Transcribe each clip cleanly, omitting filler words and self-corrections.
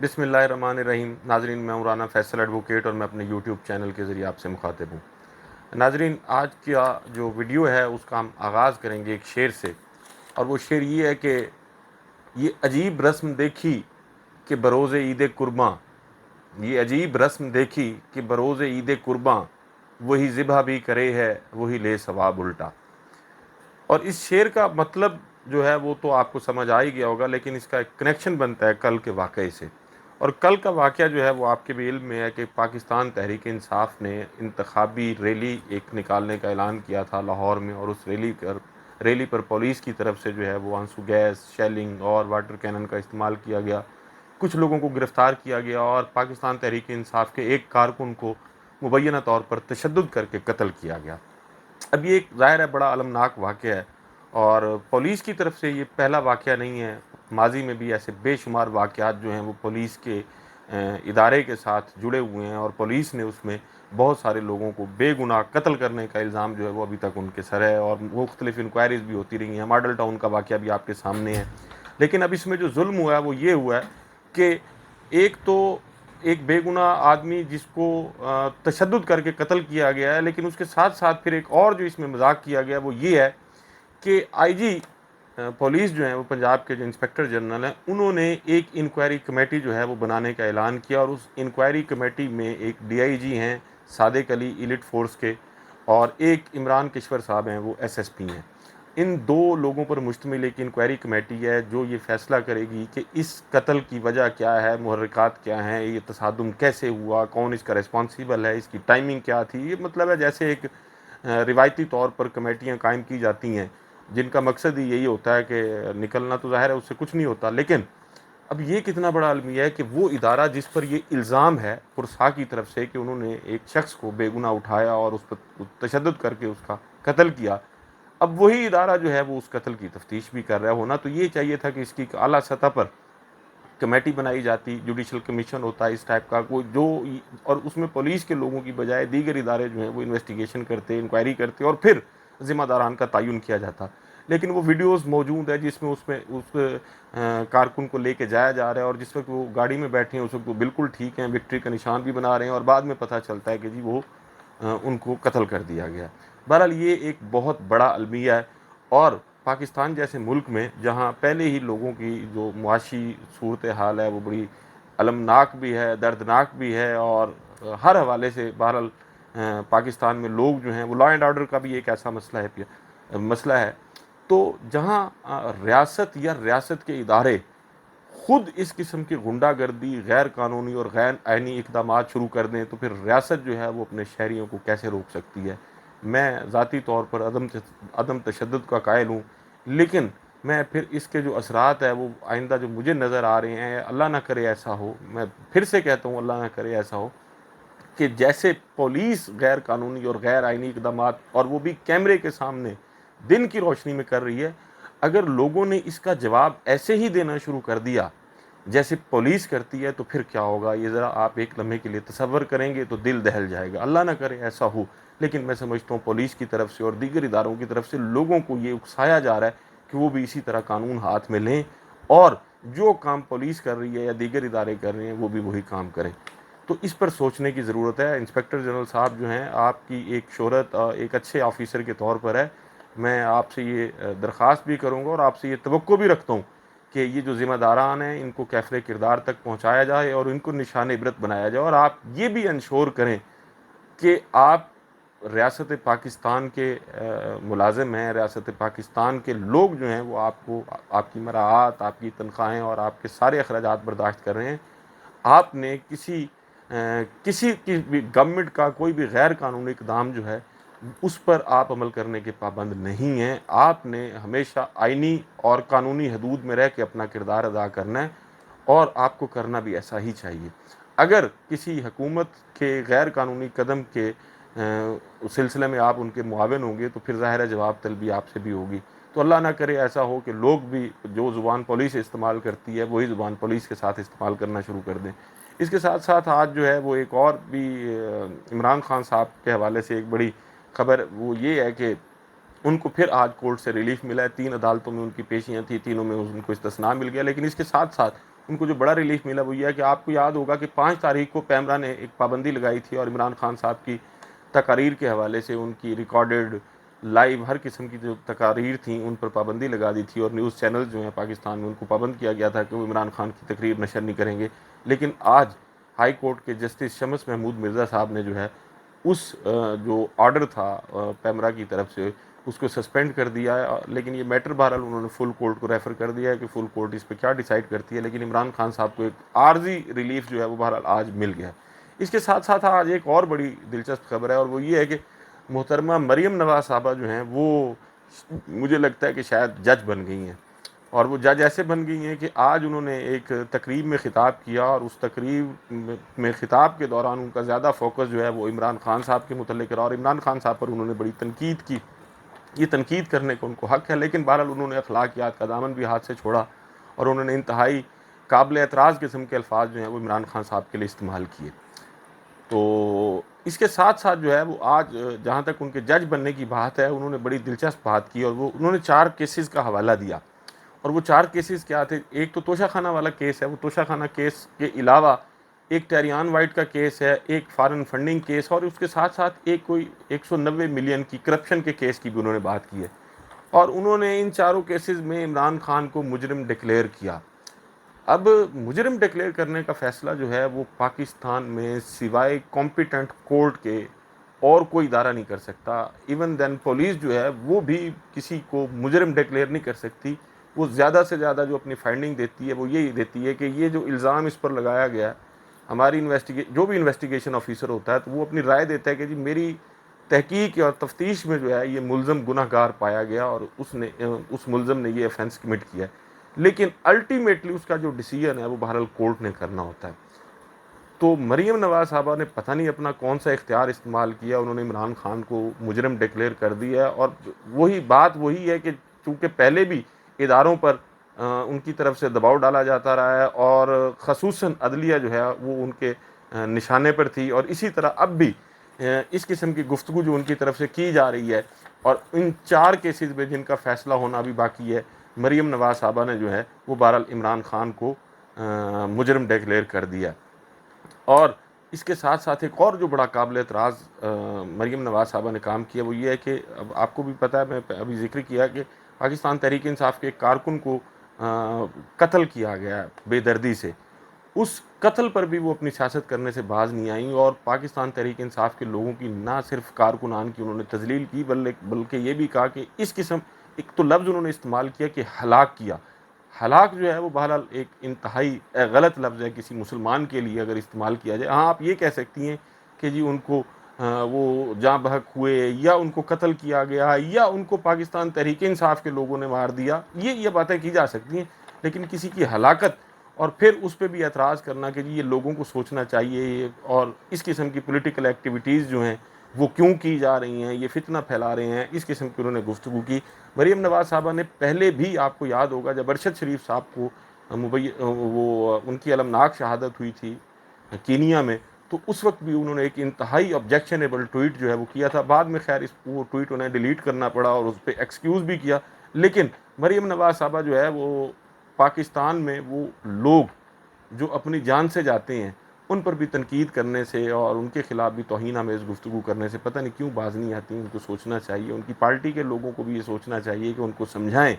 بسم اللہ الرحمن الرحیم۔ ناظرین، میں ہوں رانا فیصل ایڈوکیٹ اور میں اپنے یوٹیوب چینل کے ذریعے آپ سے مخاطب ہوں۔ ناظرین، آج کا جو ویڈیو ہے اس کا ہم آغاز کریں گے ایک شعر سے، اور وہ شعر یہ ہے کہ یہ عجیب رسم دیکھی کہ بروز عید قرباں، یہ عجیب رسم دیکھی کہ بروز عید قرباں، وہی ذبح بھی کرے ہے وہی لے ثواب الٹا۔ اور اس شعر کا مطلب جو ہے وہ تو آپ کو سمجھ آ ہی گیا ہوگا، لیکن اس کا ایک کنیکشن بنتا ہے کل کے واقعے سے۔ اور کل کا واقعہ جو ہے وہ آپ کے بھی علم میں ہے کہ پاکستان تحریک انصاف نے انتخابی ریلی ایک نکالنے کا اعلان کیا تھا لاہور میں، اور اس ریلی پر پولیس کی طرف سے جو ہے وہ آنسو گیس، شیلنگ اور واٹر کینن کا استعمال کیا گیا۔ کچھ لوگوں کو گرفتار کیا گیا اور پاکستان تحریک انصاف کے ایک کارکن کو مبینہ طور پر تشدد کر کے قتل کیا گیا۔ اب یہ ایک ظاہر ہے بڑا المناک واقعہ ہے، اور پولیس کی طرف سے یہ پہلا واقعہ نہیں ہے۔ ماضی میں بھی ایسے بے شمار واقعات جو ہیں وہ پولیس کے ادارے کے ساتھ جڑے ہوئے ہیں، اور پولیس نے اس میں بہت سارے لوگوں کو بے گناہ قتل کرنے کا الزام جو ہے وہ ابھی تک ان کے سر ہے، اور مختلف انکوائریز بھی ہوتی رہی ہیں۔ ماڈل ٹاؤن کا واقعہ بھی آپ کے سامنے ہے۔ لیکن اب اس میں جو ظلم ہوا ہے وہ یہ ہوا ہے کہ ایک تو ایک بے گناہ آدمی جس کو تشدد کر کے قتل کیا گیا ہے، لیکن اس کے ساتھ ساتھ پھر ایک اور جو اس میں مذاق کیا گیا وہ یہ ہے کہ آئی جی پولیس جو ہیں وہ پنجاب کے جو انسپیکٹر جنرل ہیں، انہوں نے ایک انکوائری کمیٹی جو ہے وہ بنانے کا اعلان کیا، اور اس انکوائری کمیٹی میں ایک ڈی آئی جی ہیں صادق علی ایلیٹ فورس کے، اور ایک عمران کشور صاحب ہیں وہ ایس ایس پی ہیں۔ ان دو لوگوں پر مشتمل ایک انکوائری کمیٹی ہے جو یہ فیصلہ کرے گی کہ اس قتل کی وجہ کیا ہے، محرکات کیا ہیں، یہ تصادم کیسے ہوا، کون اس کا ریسپانسیبل ہے، اس کی ٹائمنگ کیا تھی۔ یہ مطلب ہے جیسے ایک روایتی طور پر کمیٹیاں قائم کی جاتی ہیں جن کا مقصد ہی یہی ہوتا ہے کہ نکلنا تو ظاہر ہے اس سے کچھ نہیں ہوتا، لیکن اب یہ کتنا بڑا المیہ ہے کہ وہ ادارہ جس پر یہ الزام ہے پرسا کی طرف سے کہ انہوں نے ایک شخص کو بے گناہ اٹھایا اور اس پر تشدد کر کے اس کا قتل کیا، اب وہی ادارہ جو ہے وہ اس قتل کی تفتیش بھی کر رہا ہے۔ ہونا تو یہ چاہیے تھا کہ اس کی اعلیٰ سطح پر کمیٹی بنائی جاتی، جوڈیشل کمیشن ہوتا ہے اس ٹائپ کا کوئی جو، اور اس میں پولیس کے لوگوں کی بجائے دیگر ادارے جو ہیں وہ انویسٹیگیشن کرتے، انکوائری کرتے، اور پھر ذمہ داران کا تعین کیا جاتا۔ لیکن وہ ویڈیوز موجود ہے جس میں اس کارکن کو لے کے جایا جا رہا ہے، اور جس وقت وہ گاڑی میں بیٹھے ہیں اس وقت وہ بالکل ٹھیک ہیں، وکٹری کا نشان بھی بنا رہے ہیں، اور بعد میں پتہ چلتا ہے کہ جی وہ ان کو قتل کر دیا گیا۔ بہرحال یہ ایک بہت بڑا المیہ ہے، اور پاکستان جیسے ملک میں جہاں پہلے ہی لوگوں کی جو معاشی صورتحال ہے وہ بڑی المناک بھی ہے، دردناک بھی ہے، اور ہر حوالے سے بہرحال پاکستان میں لوگ جو ہیں وہ لا اینڈ آرڈر کا بھی ایک ایسا مسئلہ ہے، تو جہاں ریاست یا ریاست کے ادارے خود اس قسم کی غنڈہ گردی، غیر قانونی اور غیر آئینی اقدامات شروع کر دیں، تو پھر ریاست جو ہے وہ اپنے شہریوں کو کیسے روک سکتی ہے؟ میں ذاتی طور پر عدم تشدد کا قائل ہوں، لیکن میں پھر اس کے جو اثرات ہیں وہ آئندہ جو مجھے نظر آ رہے ہیں، اللہ نہ کرے ایسا ہو، میں پھر سے کہتا ہوں اللہ نہ کرے ایسا ہو کہ جیسے پولیس غیر قانونی اور غیر آئینی اقدامات، اور وہ بھی کیمرے کے سامنے دن کی روشنی میں کر رہی ہے، اگر لوگوں نے اس کا جواب ایسے ہی دینا شروع کر دیا جیسے پولیس کرتی ہے، تو پھر کیا ہوگا یہ ذرا آپ ایک لمحے کے لیے تصور کریں گے تو دل دہل جائے گا۔ اللہ نہ کرے ایسا ہو، لیکن میں سمجھتا ہوں پولیس کی طرف سے اور دیگر اداروں کی طرف سے لوگوں کو یہ اکسایا جا رہا ہے کہ وہ بھی اسی طرح قانون ہاتھ میں لیں، اور جو کام پولیس کر رہی ہے یا دیگر ادارے کر رہے ہیں وہ بھی وہی کام کریں۔ تو اس پر سوچنے کی ضرورت ہے۔ انسپیکٹر جنرل صاحب جو ہیں، آپ کی ایک شہرت ایک اچھے آفیسر کے طور پر ہے، میں آپ سے یہ درخواست بھی کروں گا اور آپ سے یہ توقع بھی رکھتا ہوں کہ یہ جو ذمہ داران ہیں ان کو کیفر کردار تک پہنچایا جائے اور ان کو نشان عبرت بنایا جائے، اور آپ یہ بھی انشور کریں کہ آپ ریاست پاکستان کے ملازم ہیں، ریاست پاکستان کے لوگ جو ہیں وہ آپ کو آپ کی مراعات، آپ کی تنخواہیں اور آپ کے سارے اخراجات برداشت کر رہے ہیں۔ آپ نے کسی کی بھی گورنمنٹ کا کوئی بھی غیر قانونی اقدام جو ہے اس پر آپ عمل کرنے کے پابند نہیں ہیں۔ آپ نے ہمیشہ آئینی اور قانونی حدود میں رہ کے اپنا کردار ادا کرنا ہے، اور آپ کو کرنا بھی ایسا ہی چاہیے۔ اگر کسی حکومت کے غیر قانونی قدم کے سلسلے میں آپ ان کے معاون ہوں گے تو پھر ظاہر ہے جواب طلبی آپ سے بھی ہوگی۔ تو اللہ نہ کرے ایسا ہو کہ لوگ بھی جو زبان پولیس استعمال کرتی ہے وہی زبان پولیس کے ساتھ استعمال کرنا شروع کر دیں۔ اس کے ساتھ ساتھ آج جو ہے وہ ایک اور بھی عمران خان صاحب کے حوالے سے ایک بڑی خبر وہ یہ ہے کہ ان کو پھر آج کورٹ سے ریلیف ملا ہے۔ 3 عدالتوں میں ان کی پیشیاں تھیں، تینوں میں ان کو استثناء مل گیا، لیکن اس کے ساتھ ساتھ ان کو جو بڑا ریلیف ملا وہ یہ ہے کہ آپ کو یاد ہوگا کہ 5 تاریخ کو پیمرا نے ایک پابندی لگائی تھی اور عمران خان صاحب کی تقاریر کے حوالے سے ان کی ریکارڈڈ لائیو ہر قسم کی جو تقاریر تھیں ان پر پابندی لگا دی تھی، اور نیوز چینل جو ہیں پاکستان میں ان کو پابند کیا گیا تھا کہ وہ عمران خان کی تقریر نشر نہیں کریں گے. لیکن آج ہائی کورٹ کے جسٹس شمس محمود مرزا صاحب نے جو ہے اس جو آرڈر تھا پیمرا کی طرف سے اس کو سسپینڈ کر دیا ہے. لیکن یہ میٹر بہرحال انہوں نے فل کورٹ کو ریفر کر دیا ہے کہ فل کورٹ اس پہ کیا ڈیسائیڈ کرتی ہے. لیکن عمران خان صاحب کو ایک عارضی ریلیف جو ہے وہ بہرحال آج مل گیا. اس کے ساتھ ساتھ آج ایک اور بڑی دلچسپ خبر ہے، اور وہ یہ ہے کہ محترمہ مریم نواز صاحبہ جو ہیں وہ مجھے لگتا ہے کہ شاید جج بن گئی ہیں. اور وہ جج ایسے بن گئی ہیں کہ آج انہوں نے ایک تقریب میں خطاب کیا، اور اس تقریب میں خطاب کے دوران ان کا زیادہ فوکس جو ہے وہ عمران خان صاحب کے متعلق رہا، اور عمران خان صاحب پر انہوں نے بڑی تنقید کی. یہ تنقید کرنے کو ان کو حق ہے، لیکن بہرحال انہوں نے اخلاقیات کا دامن بھی ہاتھ سے چھوڑا، اور انہوں نے انتہائی قابل اعتراض قسم کے الفاظ جو ہیں وہ عمران خان صاحب کے لیے استعمال کیے. تو اس کے ساتھ ساتھ جو ہے وہ آج جہاں تک ان کے جج بننے کی بات ہے، انہوں نے بڑی دلچسپ بات کی، اور وہ انہوں نے 4 کیسز کا حوالہ دیا. اور وہ 4 کیسز کیا تھے؟ ایک تو توشہ خانہ والا کیس ہے، وہ توشہ خانہ کیس کے علاوہ ایک ٹیریان وائٹ کا کیس ہے، ایک فارن فنڈنگ کیس، اور اس کے ساتھ ساتھ ایک کوئی 190 ملین کی کرپشن کے کیس کی بھی انہوں نے بات کی ہے. اور انہوں نے ان چاروں کیسز میں عمران خان کو مجرم ڈکلیئر کیا. اب مجرم ڈکلیئر کرنے کا فیصلہ جو ہے وہ پاکستان میں سوائے کمپیٹنٹ کورٹ کے اور کوئی ادارہ نہیں کر سکتا. ایون دین پولیس جو ہے وہ بھی کسی کو مجرم ڈکلیئر نہیں کر سکتی. وہ زیادہ سے زیادہ جو اپنی فائنڈنگ دیتی ہے وہ یہی دیتی ہے کہ یہ جو الزام اس پر لگایا گیا ہے، ہماری جو بھی انویسٹیگیشن آفیسر ہوتا ہے تو وہ اپنی رائے دیتا ہے کہ جی میری تحقیق اور تفتیش میں جو ہے یہ ملزم گناہ گار پایا گیا اور اس ملزم نے یہ offense کمٹ کیا ہے. لیکن الٹیمیٹلی اس کا جو ڈیسیژن ہے وہ بہرحال کورٹ نے کرنا ہوتا ہے. تو مریم نواز صاحبہ نے پتہ نہیں اپنا کون سا اختیار استعمال کیا، انہوں نے عمران خان کو مجرم ڈکلیئر کر دیا ہے. اور وہی ہے کہ چونکہ پہلے بھی اداروں پر ان کی طرف سے دباؤ ڈالا جاتا رہا ہے، اور خصوصاً عدلیہ جو ہے وہ ان کے نشانے پر تھی، اور اسی طرح اب بھی اس قسم کی گفتگو جو ان کی طرف سے کی جا رہی ہے. اور ان 4 کیسز میں جن کا فیصلہ ہونا بھی باقی ہے، مریم نواز صاحبہ نے جو ہے وہ بہرحال عمران خان کو مجرم ڈکلیئر کر دیا. اور اس کے ساتھ ساتھ ایک اور جو بڑا قابل اعتراض مریم نواز صاحبہ نے کام کیا وہ یہ ہے کہ اب آپ کو بھی پتہ ہے، میں ابھی ذکر کیا کہ پاکستان تحریک انصاف کے ایک کارکن کو قتل کیا گیا بے دردی سے. اس قتل پر بھی وہ اپنی سیاست کرنے سے باز نہیں آئیں، اور پاکستان تحریک انصاف کے لوگوں کی نہ صرف کارکنان کی انہوں نے تذلیل کی بلکہ یہ بھی کہا کہ اس قسم ایک تو لفظ انہوں نے استعمال کیا کہ ہلاک کیا. ہلاک جو ہے وہ بہرحال ایک انتہائی غلط لفظ ہے کسی مسلمان کے لیے اگر استعمال کیا جائے. ہاں آپ یہ کہہ سکتی ہیں کہ جی ان کو وہ جاں بحق ہوئے، یا ان کو قتل کیا گیا، یا ان کو پاکستان تحریک انصاف کے لوگوں نے مار دیا، یہ باتیں کی جا سکتی ہیں. لیکن کسی کی ہلاکت اور پھر اس پہ بھی اعتراض کرنا کہ جی یہ لوگوں کو سوچنا چاہیے، اور اس قسم کی پولیٹیکل ایکٹیویٹیز جو ہیں وہ کیوں کی جا رہی ہیں، یہ فتنہ پھیلا رہے ہیں، اس قسم کی انہوں نے گفتگو کی. مریم نواز صاحبہ نے پہلے بھی، آپ کو یاد ہوگا جب ارشد شریف صاحب کو وہ ان کی المناک شہادت ہوئی تھی کینیا میں، تو اس وقت بھی انہوں نے ایک انتہائی آبجیکشنیبل ٹویٹ جو ہے وہ کیا تھا. بعد میں خیر وہ ٹویٹ انہیں ڈیلیٹ کرنا پڑا اور اس پہ ایکسکیوز بھی کیا. لیکن مریم نواز صاحبہ جو ہے وہ پاکستان میں وہ لوگ جو اپنی جان سے جاتے ہیں ان پر بھی تنقید کرنے سے اور ان کے خلاف بھی توہین آمیز گفتگو کرنے سے پتہ نہیں کیوں باز نہیں آتی. ان کو سوچنا چاہیے، ان کی پارٹی کے لوگوں کو بھی یہ سوچنا چاہیے کہ ان کو سمجھائیں.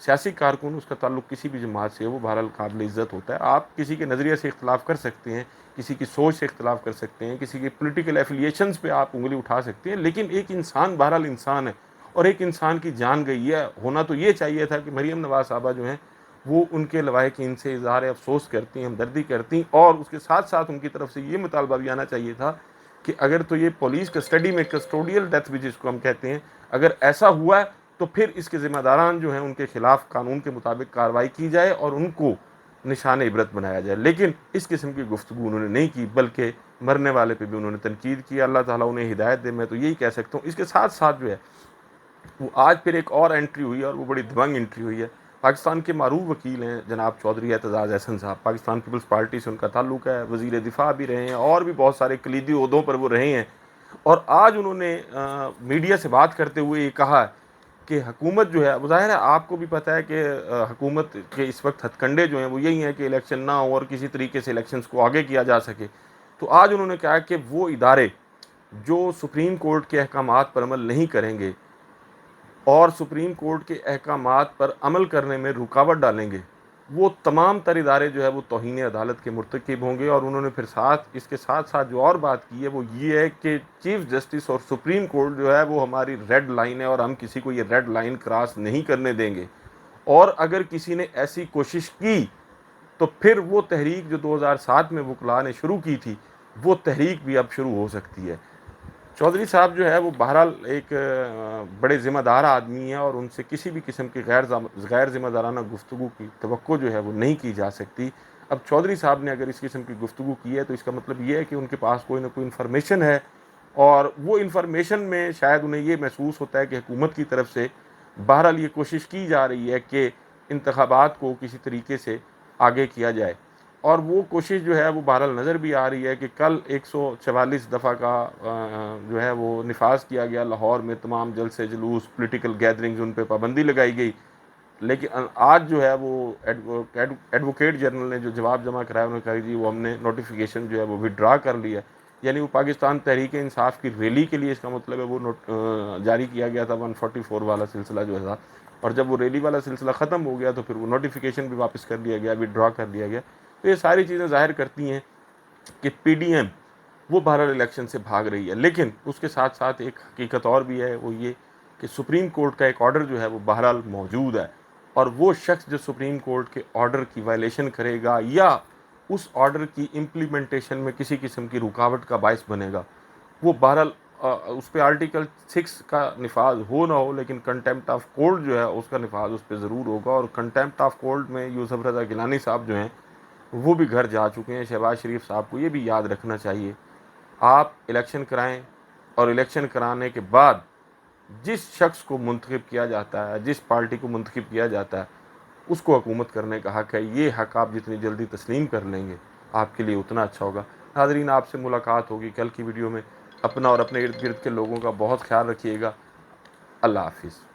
سیاسی کارکن اس کا تعلق کسی بھی جماعت سے ہے وہ بہرحال قابل عزت ہوتا ہے. آپ کسی کے نظریے سے اختلاف کر سکتے ہیں، کسی کی سوچ سے اختلاف کر سکتے ہیں، کسی کے پولیٹیکل ایفیلیشنز پہ آپ انگلی اٹھا سکتے ہیں، لیکن ایک انسان بہرحال انسان ہے، اور ایک انسان کی جان گئی ہے. ہونا تو یہ چاہیے تھا کہ مریم نواز صاحبہ جو ہیں وہ ان کے لواحقین سے اظہار افسوس کرتی ہیں، ہمدردی کرتی ہیں، اور اس کے ساتھ ساتھ ان کی طرف سے یہ مطالبہ بھی آنا چاہیے تھا کہ اگر تو یہ پولیس کسٹڈی میں کسٹوڈیل ڈیتھ بھی جس کو ہم کہتے ہیں، اگر ایسا ہوا ہے تو پھر اس کے ذمہ داران جو ہیں ان کے خلاف قانون کے مطابق کارروائی کی جائے اور ان کو نشان عبرت بنایا جائے. لیکن اس قسم کی گفتگو انہوں نے نہیں کی، بلکہ مرنے والے پہ بھی انہوں نے تنقید کی. اللہ تعالیٰ انہیں ہدایت دے، میں تو یہی کہہ سکتا ہوں. اس کے ساتھ ساتھ جو ہے وہ آج پھر ایک اور انٹری ہوئی ہے، اور وہ بڑی دبنگ انٹری ہوئی ہے. پاکستان کے معروف وکیل ہیں جناب چودھری اعتزاز احسن صاحب، پاکستان پیپلز پارٹی سے ان کا تعلق ہے، وزیر دفاع بھی رہے ہیں اور بھی بہت سارے کلیدی عہدوں پر وہ رہے ہیں. اور آج انہوں نے میڈیا سے بات کرتے ہوئے یہ کہا کہ حکومت جو ہے وہ ظاہر ہے آپ کو بھی پتہ ہے کہ حکومت کے اس وقت ہتھ کنڈے جو ہیں وہ یہی ہیں کہ الیکشن نہ ہو اور کسی طریقے سے الیکشنز کو آگے کیا جا سکے. تو آج انہوں نے کہا کہ وہ ادارے جو سپریم کورٹ کے احکامات پر عمل نہیں کریں گے اور سپریم کورٹ کے احکامات پر عمل کرنے میں رکاوٹ ڈالیں گے، وہ تمام تر ادارے جو ہے وہ توہین عدالت کے مرتکب ہوں گے. اور انہوں نے پھر اس کے ساتھ ساتھ جو اور بات کی ہے وہ یہ ہے کہ چیف جسٹس اور سپریم کورٹ جو ہے وہ ہماری ریڈ لائن ہے اور ہم کسی کو یہ ریڈ لائن کراس نہیں کرنے دیں گے، اور اگر کسی نے ایسی کوشش کی تو پھر وہ تحریک جو 2007 میں وکلاء نے شروع کی تھی وہ تحریک بھی اب شروع ہو سکتی ہے. چودھری صاحب جو ہے وہ بہرحال ایک بڑے ذمہ دار آدمی ہیں اور ان سے کسی بھی قسم کی غیر ذمہ دارانہ گفتگو کی توقع جو ہے وہ نہیں کی جا سکتی. اب چودھری صاحب نے اگر اس قسم کی گفتگو کی ہے تو اس کا مطلب یہ ہے کہ ان کے پاس کوئی نہ کوئی انفارمیشن ہے، اور وہ انفارمیشن میں شاید انہیں یہ محسوس ہوتا ہے کہ حکومت کی طرف سے بہرحال یہ کوشش کی جا رہی ہے کہ انتخابات کو کسی طریقے سے آگے کیا جائے. اور وہ کوشش جو ہے وہ بہرحال نظر بھی آ رہی ہے کہ کل 144 دفعہ کا جو ہے وہ نفاذ کیا گیا لاہور میں، تمام جلسے جلوس پولیٹیکل گیدرنگز ان پہ پابندی لگائی گئی. لیکن آج جو ہے وہ ایڈوکیٹ جنرل نے جو جواب جمع کرایا انہوں نے کہا جی وہ ہم نے نوٹیفیکیشن جو ہے وہ وڈرا کر لیا. یعنی وہ پاکستان تحریک انصاف کی ریلی کے لیے اس کا مطلب ہے وہ جاری کیا گیا تھا 144 والا سلسلہ جو تھا، اور جب وہ ریلی والا سلسلہ ختم ہو گیا تو پھر وہ نوٹیفیکیشن بھی واپس کر دیا گیا، وڈرا کر دیا گیا. تو یہ ساری چیزیں ظاہر کرتی ہیں کہ پی ڈی ایم وہ بہرحال الیکشن سے بھاگ رہی ہے. لیکن اس کے ساتھ ساتھ ایک حقیقت اور بھی ہے، وہ یہ کہ سپریم کورٹ کا ایک آرڈر جو ہے وہ بہرحال موجود ہے، اور وہ شخص جو سپریم کورٹ کے آرڈر کی وائلیشن کرے گا یا اس آرڈر کی امپلیمنٹیشن میں کسی قسم کی رکاوٹ کا باعث بنے گا، وہ بہرحال اس پہ آرٹیکل 6 کا نفاذ ہو نہ ہو لیکن کنٹیمپٹ آف کورٹ جو ہے اس کا نفاذ اس پہ ضرور ہوگا. اور کنٹیمپٹ آف کورٹ میں یوسف رضا گیلانی صاحب جو ہیں وہ بھی گھر جا چکے ہیں. شہباز شریف صاحب کو یہ بھی یاد رکھنا چاہیے، آپ الیکشن کرائیں اور الیکشن کرانے کے بعد جس شخص کو منتخب کیا جاتا ہے، جس پارٹی کو منتخب کیا جاتا ہے، اس کو حکومت کرنے کا حق ہے. یہ حق آپ جتنی جلدی تسلیم کر لیں گے آپ کے لیے اتنا اچھا ہوگا. ناظرین، آپ سے ملاقات ہوگی کل کی ویڈیو میں. اپنا اور اپنے ارد گرد کے لوگوں کا بہت خیال رکھیے گا. اللہ حافظ.